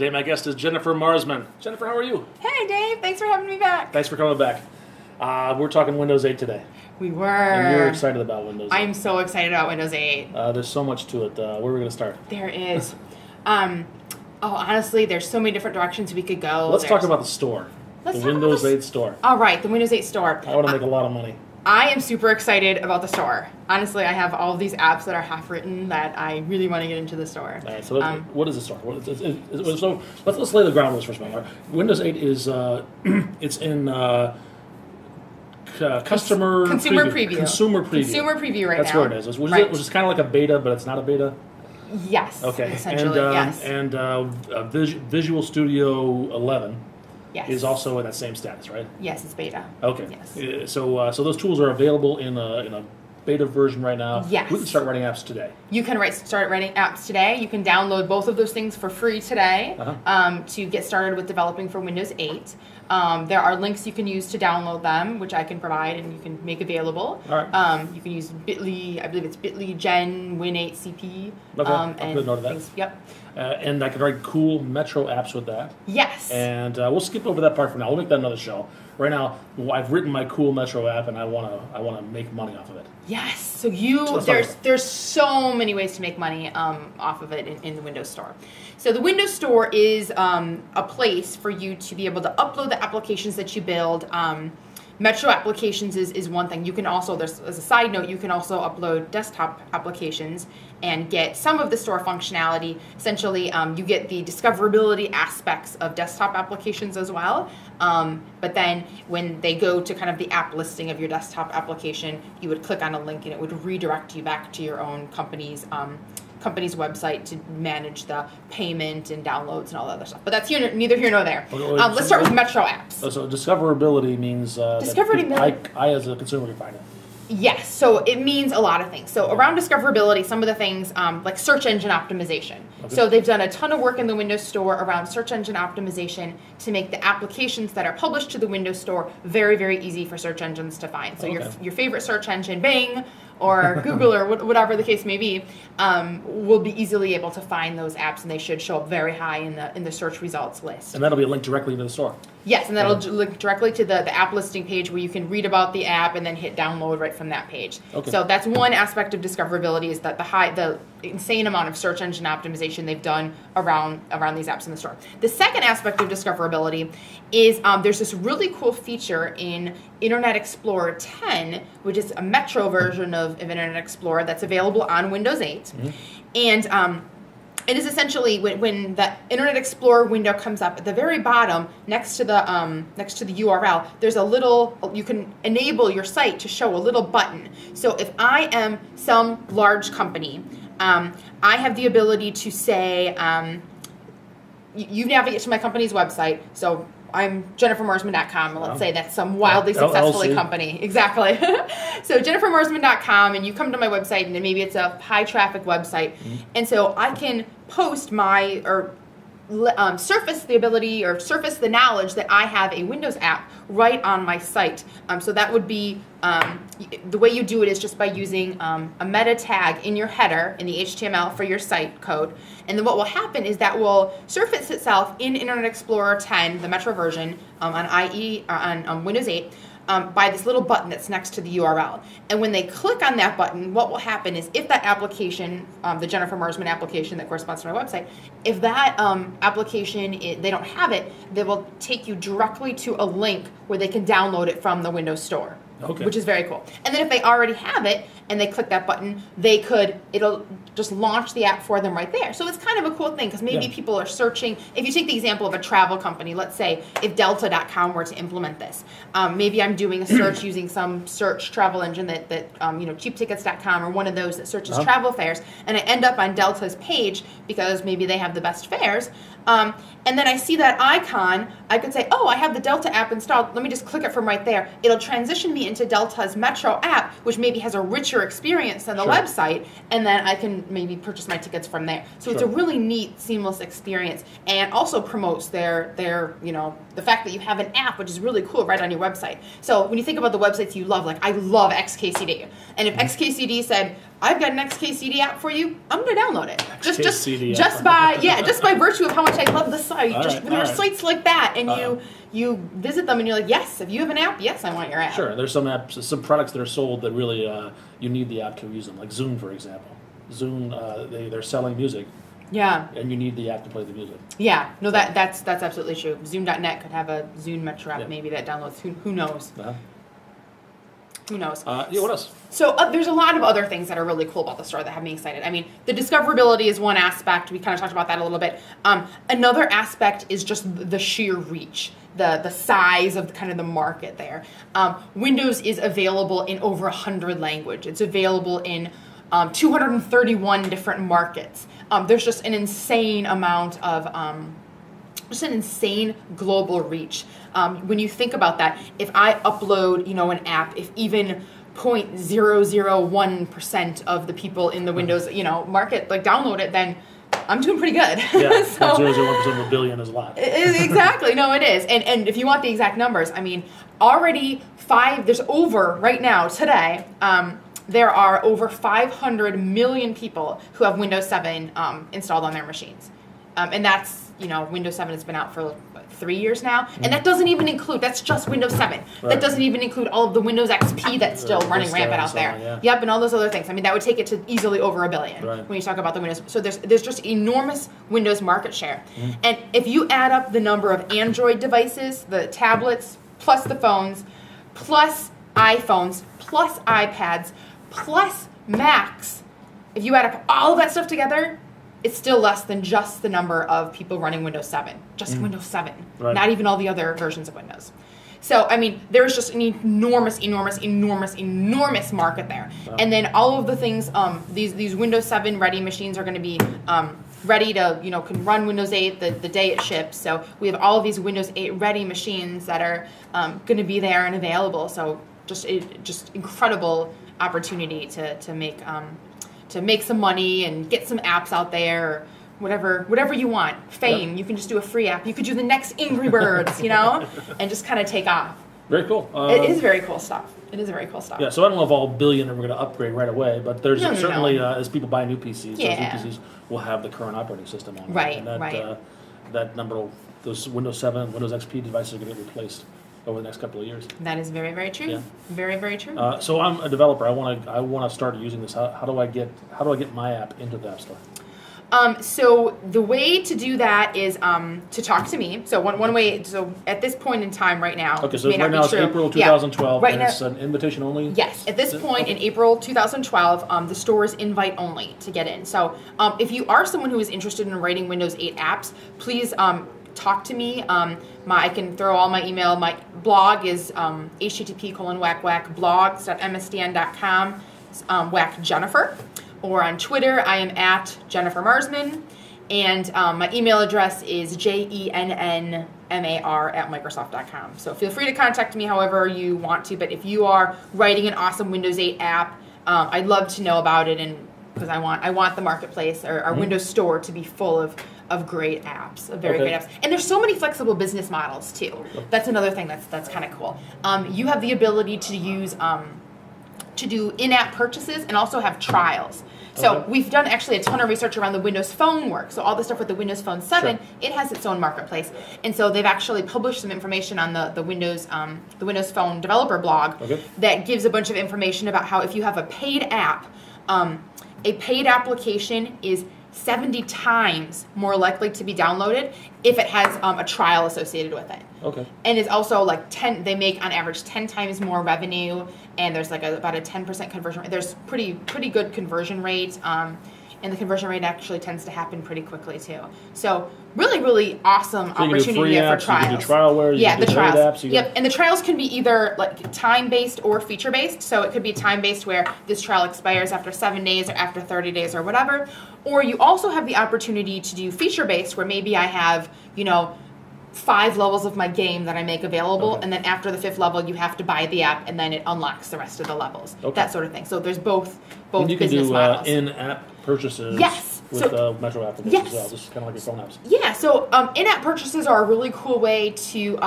Today my guest is Jennifer Marsman. Jennifer, how are you? Hey Dave, thanks for having me back. Thanks for coming back. We're talking Windows 8 today. We were. And you're excited about Windows 8. I'm so excited about Windows 8. There's so much to it. Where are we going to start? There is. Honestly, there's so many different directions we could go. Let's talk about the store. The Windows 8 store. All right, the Windows 8 store. I want to make a lot of money. I am super excited about the store. Honestly, I have all of these apps that are half written that I really want to get into the store. All right, so what is the store? So let's lay the ground rules first of all. Windows 8 is it's in consumer preview. Consumer preview right That's now. where it is. Which is kind of like a beta, but it's not a beta. Yes. Okay. Essentially, yes. And Visual Studio 11. Yes. Is also in that same status, right? Yes, it's beta. Okay. Yes. So those tools are available in a beta version right now. Yes. We can start writing apps today. You can start writing apps today. You can download both of those things for free today to get started with developing for Windows 8. There are links you can use to download them, which I can provide and you can make available. All right. You can use bit.ly, I believe it's bit.ly gen win8 cp. Okay, I'll put a note of that. Things, yep. And I can write cool Metro apps with that. Yes. And we'll skip over that part for now. We'll make that another show. Right now, I've written my cool Metro app, and I want to make money off of it. Yes. So there's so many ways to make money off of it in the Windows Store. So the Windows Store is a place for you to be able to upload the applications that you build. Metro applications is one thing. You can also, as a side note, you can also upload desktop applications and get some of the store functionality. Essentially, you get the discoverability aspects of desktop applications as well. But then when they go to kind of the app listing of your desktop application, you would click on a link and it would redirect you back to your own company's website to manage the payment and downloads and all that other stuff. But that's neither here nor there. Let's start with Metro apps. So discoverability means I as a consumer can find it. Yes, so it means a lot of things. So around discoverability, some of the things like search engine optimization. Okay. So they've done a ton of work in the Windows Store around search engine optimization to make the applications that are published to the Windows Store very, very easy for search engines to find. So your favorite search engine, Bing, or Google, or whatever the case may be, will be easily able to find those apps, and they should show up very high in the search results list. And that'll be linked directly to the store. Yes, and that'll link directly to the app listing page where you can read about the app and then hit download right from that page. Okay. So that's one aspect of discoverability, is that the insane amount of search engine optimization they've done around these apps in the store. The second aspect of discoverability is there's this really cool feature in Internet Explorer 10, which is a Metro version of Internet Explorer that's available on Windows 8. Mm-hmm. And it is essentially when the Internet Explorer window comes up at the very bottom next to the URL, there's a little, you can enable your site to show a little button. So if I am some large company, I have the ability to say, you navigate to my company's website. So I'm jennifermarsman.com, and let's say that's some wildly successful company. Exactly. So jennifermarsman.com, and you come to my website, and maybe it's a high traffic website. Mm-hmm. And so I can post surface the knowledge that I have a Windows app right on my site. So that would be, the way you do it is just by using a meta tag in your header in the HTML for your site code. And then what will happen is that will surface itself in Internet Explorer 10, the Metro version, on Windows 8, by this little button that's next to the URL. And when they click on that button, what will happen is if that application, the Jennifer Marsman application that corresponds to my website, if that application, they don't have it, they will take you directly to a link where they can download it from the Windows Store. Okay. Which is very cool. And then if they already have it and they click that button, it'll just launch the app for them right there. So it's kind of a cool thing because maybe people are searching. If you take the example of a travel company, let's say if Delta.com were to implement this, maybe I'm doing a search using some search travel engine that cheaptickets.com or one of those that searches travel fares, and I end up on Delta's page because maybe they have the best fares. And then I see that icon, I could say, oh, I have the Delta app installed. Let me just click it from right there. It'll transition me into Delta's Metro app, which maybe has a richer experience than the website, and then I can maybe purchase my tickets from there. So it's a really neat, seamless experience, and also promotes their the fact that you have an app, which is really cool, right on your website. So when you think about the websites you love, like I love XKCD, and if XKCD said, I've got an XKCD app for you. I'm going to download it. XKCD Just by virtue of how much I love the site. There are sites like that, and you visit them and you're like, yes, if you have an app, yes, I want your app. Sure. There's some apps, some products that are sold that really you need the app to use them. Like Zune, for example. Zune, they're selling music. Yeah. And you need the app to play the music. Yeah. No, that's absolutely true. Zune.net could have a Zune Metro app maybe that downloads. Who knows? Who knows? What else? So there's a lot of other things that are really cool about the store that have me excited. I mean, the discoverability is one aspect. We kind of talked about that a little bit. Another aspect is just the sheer reach, the size of kind of the market there. Windows is available in over 100 languages. It's available in 231 different markets. There's just an insane amount of just an insane global reach. When you think about that, if I upload, an app, if even 0.001% of the people in the Windows, market download it, then I'm doing pretty good. Yeah, so, 0.001% of a billion is a lot. Exactly, no, it is. And if you want the exact numbers, I mean, already there's over right now today. There are over 500 million people who have Windows 7 installed on their machines. And that's, Windows 7 has been out for 3 years now. And that doesn't even include, that's just Windows 7. Right. That doesn't even include all of the Windows XP that's still running rampant out there. Yeah. Yep, and all those other things. I mean, that would take it to easily over 1 billion when you talk about the Windows. So there's just enormous Windows market share. And if you add up the number of Android devices, the tablets, plus the phones, plus iPhones, plus iPads, plus Macs, if you add up all of that stuff together, it's still less than just the number of people running Windows 7. Just Windows 7. Right. Not even all the other versions of Windows. So, I mean, there's just an enormous market there. Wow. And then all of the things, these Windows 7 ready machines are going to be ready to, can run Windows 8 the day it ships. So we have all of these Windows 8 ready machines that are going to be there and available. So just incredible opportunity to make some money and get some apps out there, or whatever you want. Fame, you can just do a free app. You could do the next Angry Birds, and just kind of take off. Very cool. It is very cool stuff. Yeah, so I don't know if all billion are going to upgrade right away, but there's certainly as people buy new PCs, those new PCs will have the current operating system on it. Right, and that number, those Windows 7, Windows XP devices are going to get replaced over the next couple of years. That is very, very true. Yeah. Very, very true. So I'm a developer. I want to start using this. How do I get my app into the App Store? So the way to do that is to talk to me. So one way. So at this point in time, right now. Okay. So right now it's April 2012. Right and now, it's an invitation only. Yes. At this point in April 2012, the store is invite only to get in. So if you are someone who is interested in writing Windows 8 apps, please talk to me. I can throw all my email. My blog is http://blogs.msdn.com / Jennifer. Or on Twitter, I am at Jennifer Marsman. And my email address is jennmar@microsoft.com. So feel free to contact me however you want to. But if you are writing an awesome Windows 8 app, I'd love to know about it, and because I want the marketplace or our Windows store to be full of great apps, great apps. And there's so many flexible business models too. That's another thing that's kind of cool. You have the ability to use to do in-app purchases and also have trials. So we've done actually a ton of research around the Windows Phone work. So all the stuff with the Windows Phone 7, it has its own marketplace. And so they've actually published some information on the Windows Phone developer blog that gives a bunch of information about how if you have a paid app, a paid application is 70 times more likely to be downloaded if it has a trial associated with it. Okay. And it's also they make on average 10 times more revenue, and there's about a 10% conversion rate. There's pretty good conversion rate, and the conversion rate actually tends to happen pretty quickly too. So really, really awesome opportunity for trials. You can do trialware, you can do trials. Apps, And the trials can be either time-based or feature-based. So it could be time-based where this trial expires after 7 days or after 30 days or whatever. Or you also have the opportunity to do feature-based where maybe I have, 5 levels of my game that I make available, and then after the 5th level, you have to buy the app, and then it unlocks the rest of the levels. That sort of thing. So there's both business models. You can do in-app purchases with Metro applications as well. This is kind of like your phone apps. Yeah, so in-app purchases are a really cool way to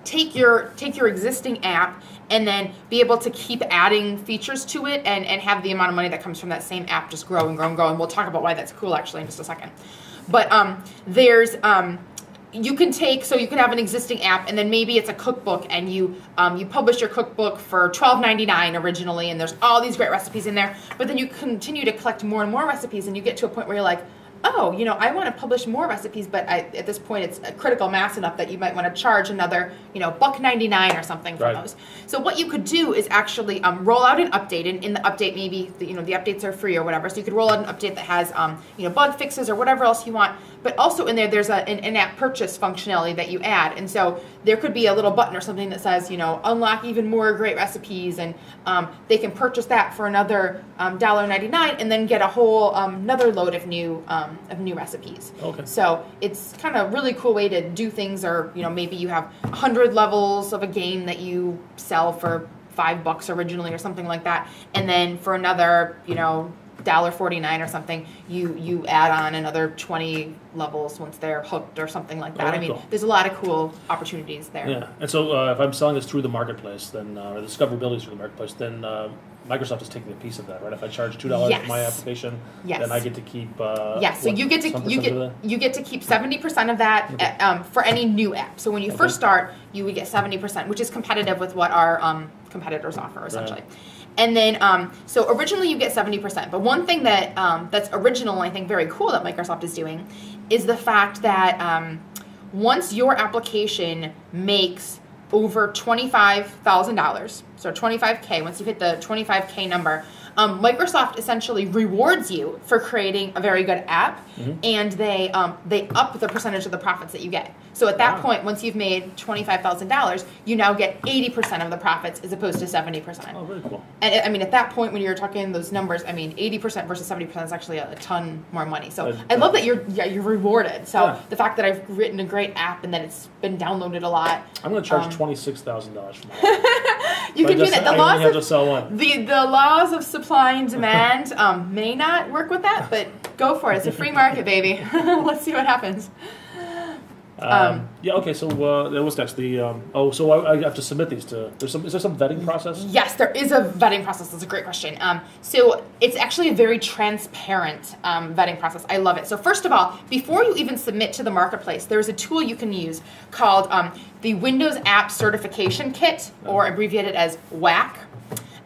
take your existing app and then be able to keep adding features to it and have the amount of money that comes from that same app just grow and grow and grow. And we'll talk about why that's cool actually in just a second. But there's you can have an existing app and then maybe it's a cookbook and you publish your cookbook for $12.99 originally and there's all these great recipes in there, but then you continue to collect more and more recipes and you get to a point where you're like, oh, I want to publish more recipes, but at this point it's a critical mass enough that you might want to charge another, $1.99 or something for those. So what you could do is actually roll out an update, and in the update maybe the updates are free or whatever. So you could roll out an update that has bug fixes or whatever else you want. But also in there's an in-app purchase functionality that you add, and so there could be a little button or something that says unlock even more great recipes, and they can purchase that for another $1.99 and then get a whole another load of new recipes. Okay. So it's kind of a really cool way to do things, or maybe you have 100 levels of a game that you sell for $5 originally or something like that, and then for another $1.49 or something, you add on another 20 levels once they're hooked or something like that. Cool. There's a lot of cool opportunities there. Yeah, and so if I'm selling this through the marketplace, then or the discoverability through the marketplace, then Microsoft is taking a piece of that, right? If I charge $2 for my application, then I get to keep. Yes, so you get to keep 70% of that for any new app. So when you first start, you would get 70%, which is competitive with what our competitors offer essentially. Right. And then, so originally you get 70%. But one thing that's original and I think very cool that Microsoft is doing is the fact that once your application makes over $25,000, so $25K, once you hit the $25K number, Microsoft essentially rewards you for creating a very good app, and they up the percentage of the profits that you get. So at that point, once you've made $25,000, you now get 80% of the profits as opposed to 70%. Oh, very cool. And at that point, when you're talking those numbers, 80% versus 70% is actually a ton more money. So I love that you're rewarded. So the fact that I've written a great app and that it's been downloaded a lot. I'm going to charge $26,000 for my You can do that. The laws of supply and demand may not work with that, but go for it. It's a free market, baby. Let's see what happens. Okay. So what's next? So I have to submit these to. Is there some vetting process? Yes, there is a vetting process. That's a great question. So it's actually a very transparent vetting process. I love it. So first of all, before you even submit to the marketplace, there's a tool you can use called the Windows App Certification Kit, or abbreviated as WAC.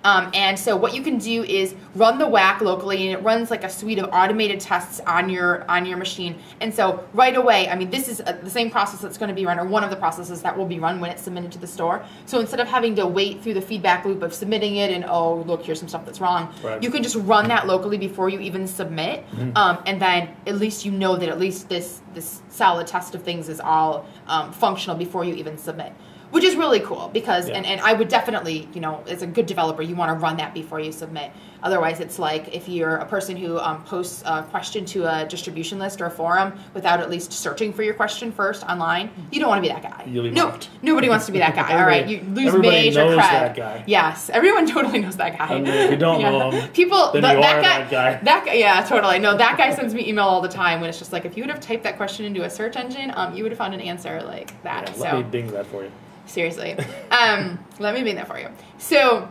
And so what you can do is run the WAC locally, and it runs like a suite of automated tests on your machine. And so right away, this is the same process that's going to be run, or one of the processes that will be run when it's submitted to the store. So instead of having to wait through the feedback loop of submitting it and, oh, look, here's some stuff that's wrong, you can just run that locally before you even submit. And then at least you know that at least this solid test of things is all functional before you even submit. Which is really cool because, and I would definitely, as a good developer, you want to run that before you submit. Otherwise, it's like if you're a person who posts a question to a distribution list or a forum without at least searching for your question first online, you don't want to be that guy. You'll be mocked. Nobody wants to be that guy. All right, you lose major cred. That guy. Yes, everyone totally knows that guy. If you don't know him, people, then that guy. That guy, yeah, totally. No, that guy sends me email all the time when it's just like, if you would have typed that question into a search engine, you would have found an answer like that. Let me bing that for you. Seriously. Let me bring that for you. So,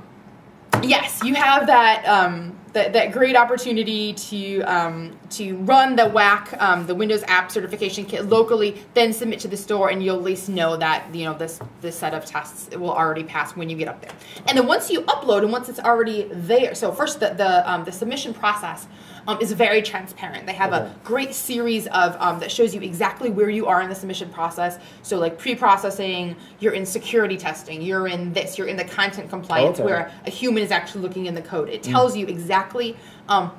yes, you have that great opportunity to run the WAC, the Windows App Certification Kit locally, then submit to the store, and you'll at least know that this set of tests will already pass when you get up there. And then once you upload and once it's already there, so first the submission process is very transparent. They have a great series of that shows you exactly where you are in the submission process. So like pre-processing, you're in security testing, you're in the content compliance where a human is actually looking in the code. It tells you exactly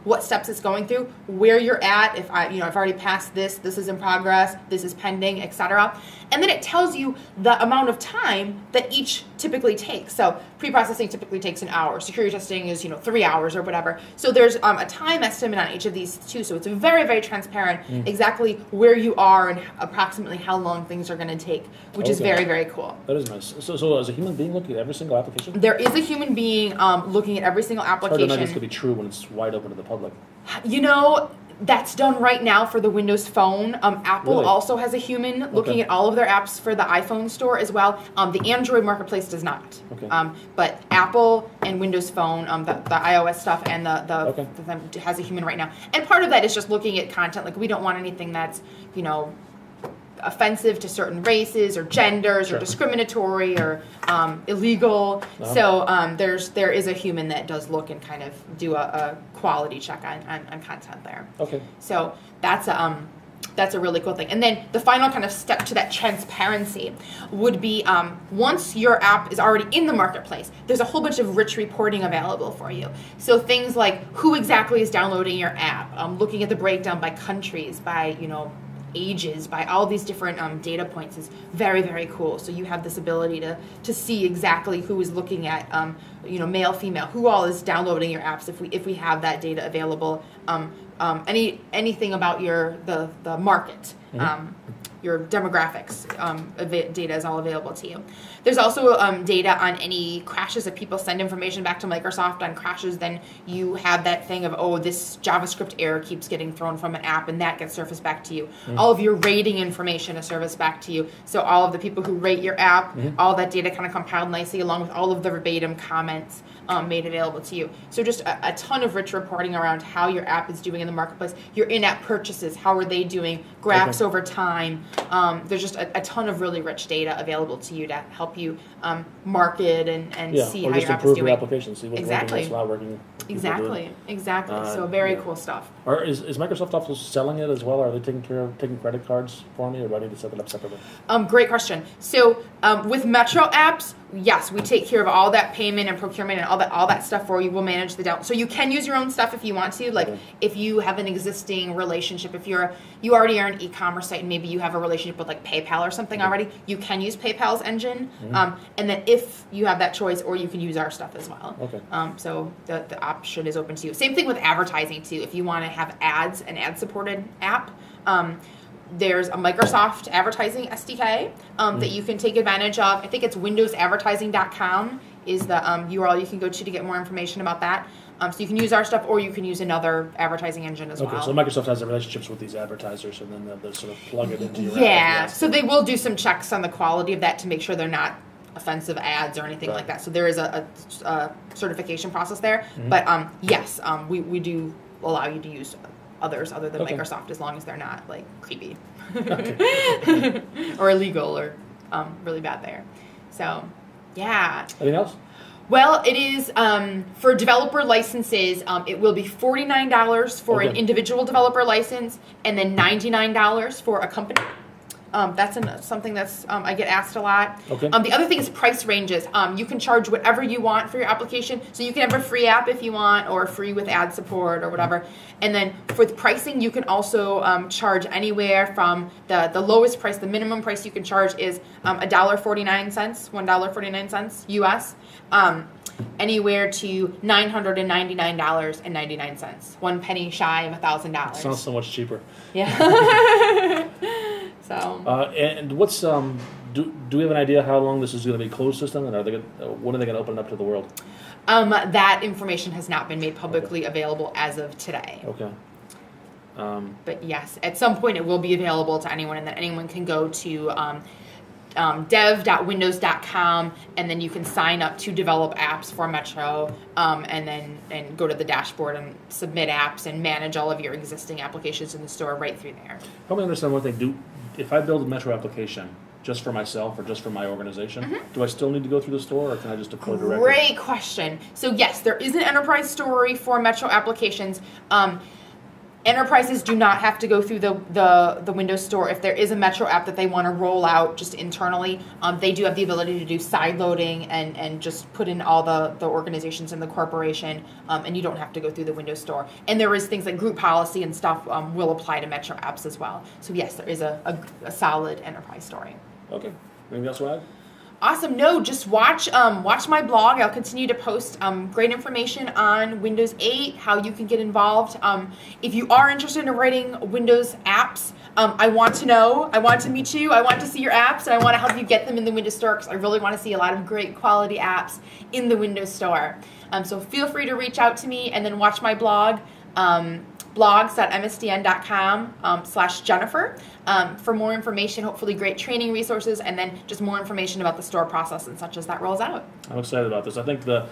what steps it's going through, where you're at. If I've already passed this is in progress, this is pending, etc. And then it tells you the amount of time that each typically takes. So pre-processing typically takes an hour. Security testing is 3 hours or whatever. So there's a time estimate on each of these too. So it's very, very transparent exactly where you are and approximately how long things are going to take, which is very, very cool. That is nice. So as a human being looking at every single application? There is a human being looking at every single application. It's hard to know this could be true when it's wide open to the public. That's done right now for the Windows Phone. Apple Really? also has a human looking at all of their apps for the iPhone store as well. The Android marketplace does not. Okay. But Apple and Windows Phone, the iOS stuff, and Okay. has a human right now. And part of that is just looking at content. Like, we don't want anything that's, offensive to certain races or genders Sure. or discriminatory or illegal. Uh-huh. So there is a human that does look and kind of do a quality check on content there. Okay. So that's a really cool thing. And then the final kind of step to that transparency would be once your app is already in the marketplace, there's a whole bunch of rich reporting available for you. So things like who exactly is downloading your app, looking at the breakdown by countries, by ages, by all these different data points is very, very cool. So you have this ability to see exactly who is looking at male, female, who all is downloading your apps if we have that data available. Anything about the market, your demographics, data is all available to you. There's also data on any crashes. If people send information back to Microsoft on crashes, then you have that thing of, this JavaScript error keeps getting thrown from an app, and that gets surfaced back to you. All of your rating information is surfaced back to you. So all of the people who rate your app, all that data kind of compiled nicely along with all of the verbatim comments made available to you. So just a ton of rich reporting around how your app is doing in the marketplace. Your in-app purchases, how are they doing? Graphs over time. There's just a ton of really rich data available to you to help you market and see how your app is doing. Your application, see what's working, what's not working. Exactly. So very cool stuff. Is Microsoft also selling it as well? Are they taking credit cards for me, or do I need to set it up separately? Great question. So with Metro apps, yes, we take care of all that payment and procurement and all that stuff for you. We'll manage the down. So you can use your own stuff if you want to. Like if you have an existing relationship, if you already are an e-commerce site and maybe you have a relationship with like PayPal or something already, you can use PayPal's engine. And then if you have that choice, or you can use our stuff as well. Okay. So the option is open to you. Same thing with advertising too. If you want to have ads, an ad-supported app. There's a Microsoft advertising SDK that you can take advantage of. I think it's windowsadvertising.com is the URL you can go to get more information about that. So you can use our stuff, or you can use another advertising engine as well. Okay, so Microsoft has the relationships with these advertisers, and then they'll sort of plug it into your app. Yeah, so they will do some checks on the quality of that to make sure they're not offensive ads or anything like that. So there is a certification process there. But yes, we do allow you to use others other than Microsoft, as long as they're not like creepy or illegal or really bad there. So yeah. Anything else? Well, it is for developer licenses. It will be $49 for an individual developer license, and then $99 for a company. That's something that's I get asked a lot. Okay. The other thing is price ranges. You can charge whatever you want for your application. So you can have a free app if you want, or free with ad support or whatever. And then for the pricing, you can also charge anywhere from the lowest price, the minimum price you can charge is $1.49 US, anywhere to $999.99, 1 penny shy of $1,000. Sounds so much cheaper. Yeah. So. And what's do we have an idea how long this is going to be closed system, and when are they going to open it up to the world? That information has not been made publicly available as of today. Okay. But yes, at some point it will be available to anyone, and then anyone can go to dev.windows.com, and then you can sign up to develop apps for Metro, and go to the dashboard and submit apps and manage all of your existing applications in the store right through there. Help me understand one thing. If I build a Metro application just for myself or just for my organization, do I still need to go through the store, or can I just deploy directly? Great question. So yes, there is an enterprise story for Metro applications. Enterprises do not have to go through the Windows Store. If there is a Metro app that they want to roll out just internally, they do have the ability to do side loading and just put in all the organizations in the corporation, and you don't have to go through the Windows Store. And there is things like group policy and stuff will apply to Metro apps as well. So yes, there is a solid enterprise story. Okay. Anything else to add? Awesome. No, just watch my blog. I'll continue to post great information on Windows 8, how you can get involved. If you are interested in writing Windows apps, I want to know. I want to meet you. I want to see your apps, and I want to help you get them in the Windows Store, because I really want to see a lot of great quality apps in the Windows Store. So feel free to reach out to me and then watch my blog. blogs.msdn.com/Jennifer for more information, hopefully great training resources, and then just more information about the store process and such as that rolls out. I'm excited about this. I think the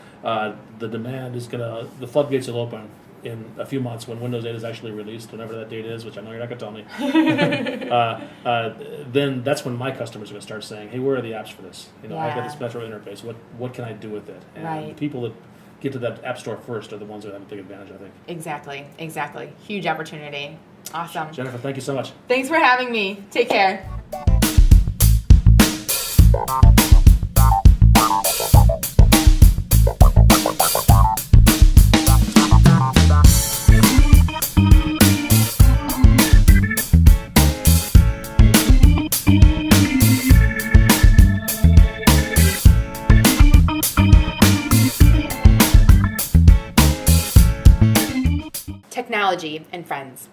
demand is the floodgates will open in a few months when Windows 8 is actually released, whenever that date is, which I know you're not going to tell me. Then that's when my customers are going to start saying, hey, where are the apps for this? I've got this Metro interface. What can I do with it? And the people that get to that app store first are the ones that have a big advantage, I think. Exactly. Huge opportunity. Awesome. Jennifer, thank you so much. Thanks for having me. Take care. Technology and friends.